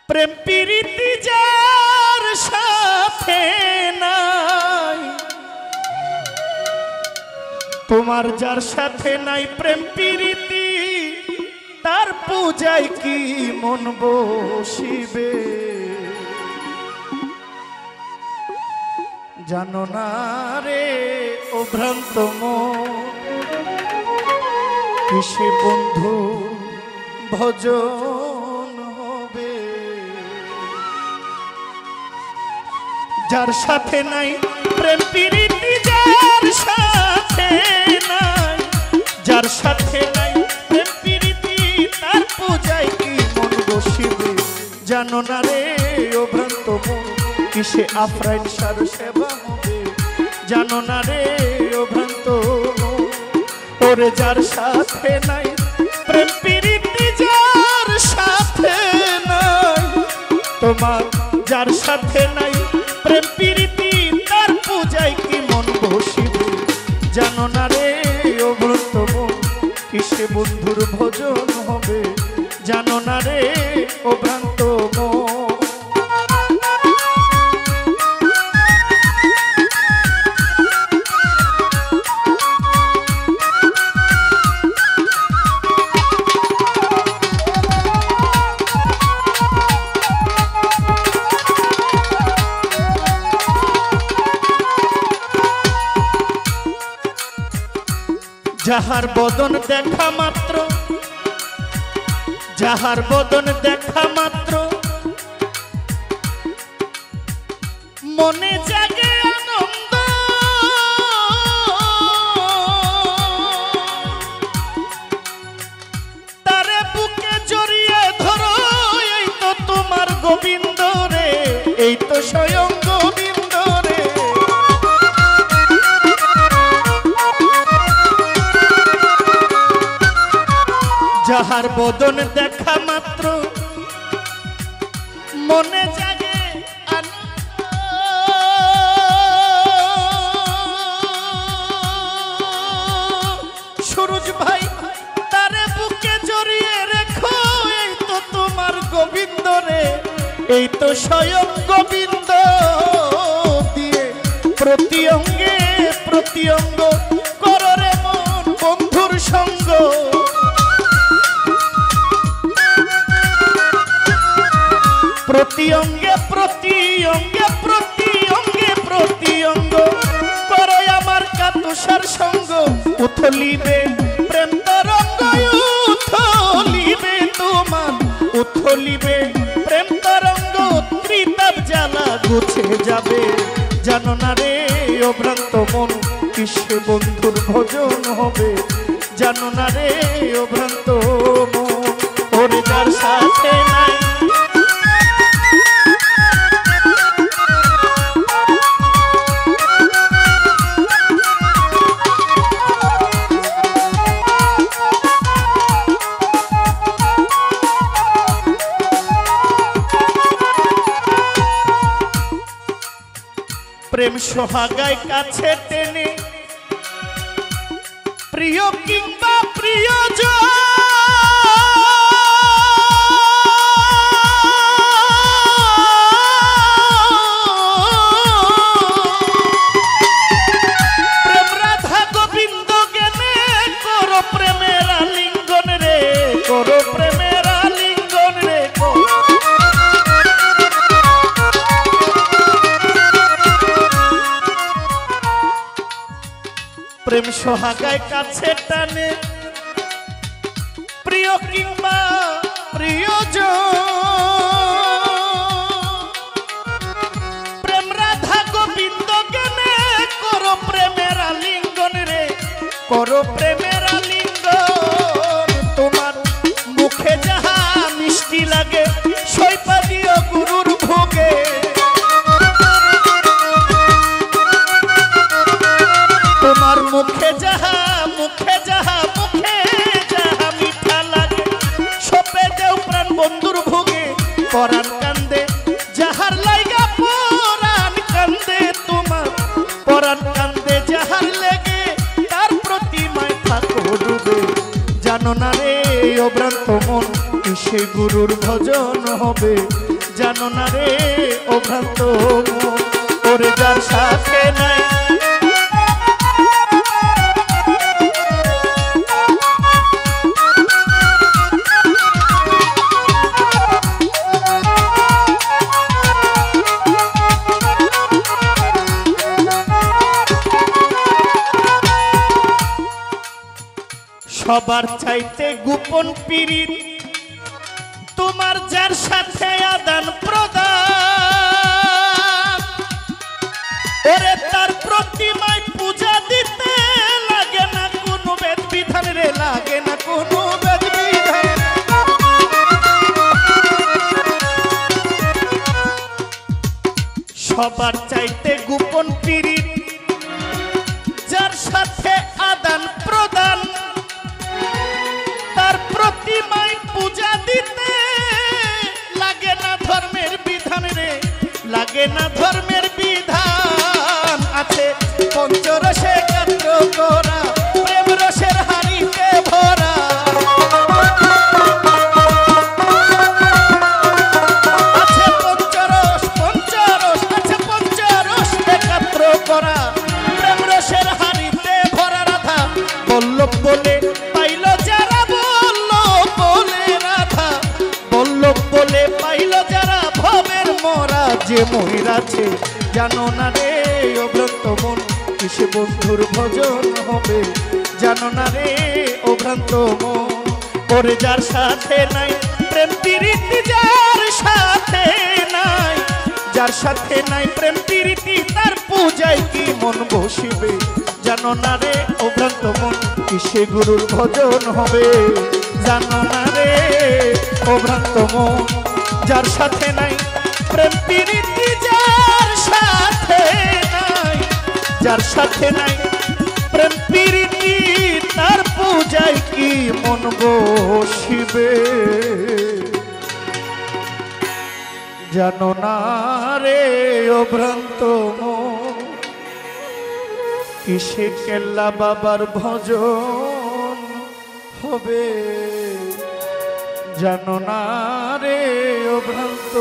প্রেম প্রীতি যার সাথে নাই, তোমার যার সাথে নাই প্রেম প্রীতি, তার পূজায় কি মন বসিবে? জানো না রে ও ভ্রান্ত মন, কিসে বন্ধু ভজন হবে? যার সাথে নাই প্রেম প্রীতি, যার সাথে নাই, যার সাথে নাই প্রেম প্রীতি, তার পূজায় কি মন বসিবে? জানো না রে ও ভ্রান্ত মন, কিসে আফরাইন সার সেবা হবে? জানো না রে ও ভ্রান্ত মন, ওরে যার সাথে নাই প্রেম প্রীতি, যার সাথে নাই, তোমার যার সাথে নাই প্রেম প্রীতি, তার পূজায় কি মন বসিবে? জানো না রে ও ভ্রান্ত মন, কিসে বন্ধুর ভজন হবে? জানো না রে ও ভ্রান্ত মন। যাহার বদন দেখা মাত্র, যাহার বদন দেখা মাত্র মনে জাগে আনন্দ, তারে বুকে জড়িয়ে ধরো, এই তো তোমার গোবিন্দ রে, এই তো স্বয়ং গোবিন্দ রে। যাহার বদন দেখা মাত্র মনে জাগে আনন্দ, সুরজ ভাই তারে বুকে জড়িয়ে রেখো, এই তো তোমার গোবিন্দ রে, এই তো স্বয়ং গোবিন্দ দিয়ে প্রতি অঙ্গে প্রতি অঙ্গ করো রে মন বন্ধুর সঙ্গ। প্রতি অঙ্গে প্রতি অঙ্গে প্রতি অঙ্গে প্রতি অঙ্গ করো আমার কাতুষার সঙ্গ, উথলিবে প্রেম তরঙ্গ, উথলিবে তোমার, উথলিবে প্রেম তরঙ্গ, ত্রিতাপ জ্বালা গুছে যাবে। জানো না রে ও ভ্রান্ত মন, কিসে বন্ধুর ভজন হবে? জানো না রে ও ভ্রান্ত মন, ওরে যার সাথে নাই প্রেম সোহাগায় কাছে টেনে, প্রিয় কিংবা প্রিয়জন, প্রেম রাধা গোবিন্দ জ্ঞানে করো প্রেমের আলিঙ্গন রে, করো প্রেমের আলিঙ্গন রে। প্রেম সোহাগায় কাছে টানে, প্রিয় কিংবা প্রিয়জন, প্রেম রাধা গোবিন্দ জ্ঞানে করো প্রেমের আলিঙ্গন রে, করো প্রেমের আলিঙ্গন। তোমার মুখে যাহা মিষ্টি লাগে সইপা দিও গুরুর ভোগে, তোমার মুখে যাহা মুখে যাহা মুখে যাহা মিঠা লাগে সপে দেও প্রাণ বন্ধুর ভোগে। পরাণ কান্দে যাহার লাইগা পরাণ কান্দে, তোমার পরাণ কান্দে যাহার লেগে, তার প্রতিমায় থাকো ডুবে। জানো না রে ও ভ্রান্ত মন, কিসে গুরুর ভজন হবে? জানো না রে ও ভ্রান্ত মন ওরে যার সাথে নাই সবার চাইতে গোপন পীড়িত তোমার যার সাথে আদান প্রদান ওরে তার প্রতিমায় পূজা দিতে লাগে না কোনো বেদ বিধান রে লাগে না কোনো বেদ বিধান সবার চাইতে গোপন পীড়িত যার সাথে আদান প্রদান প্রতিমায় পূজা দিতে লাগে না ধর্মের বিধান রে লাগে না ধর্মের বিধান আছে পঞ্চরসে কাত্র করা প্রেম রসের হাড়িতে ভরা আছে পঞ্চরস পঞ্চরস আছে পঞ্চরস একাত্র করা প্রেম রসের হাড়িতে ভরা রাধা বল্লভ বলে পাইল যারা বলে পাইল যারা ভবের মরা যে মহিরাছে জানো না রে অভ্রান্ত মন কিসে বন্ধুর ভজন হবে জানো না রে অভ্রান্ত মন ওরে যার সাথে নাই প্রেম প্রীতি যার সাথে নাই যার সাথে নাই প্রেম প্রীতি তার পূজায় কি মন বসিবে জানো না রে অভ্রান্ত মন কিসে গুরুর ভজন হবে জানো না রে অভ্রান্ত মন যার সাথে নাই প্রেম প্রীতি যার সাথে নাই যার সাথে নাই প্রেম প্রীতি তার পূজায় কি মন বসিবে জানো না রে অভ্রান্ত মন কিসে কেল্লা বাবার ভজন হবে জানো না রে অভ্রান্ত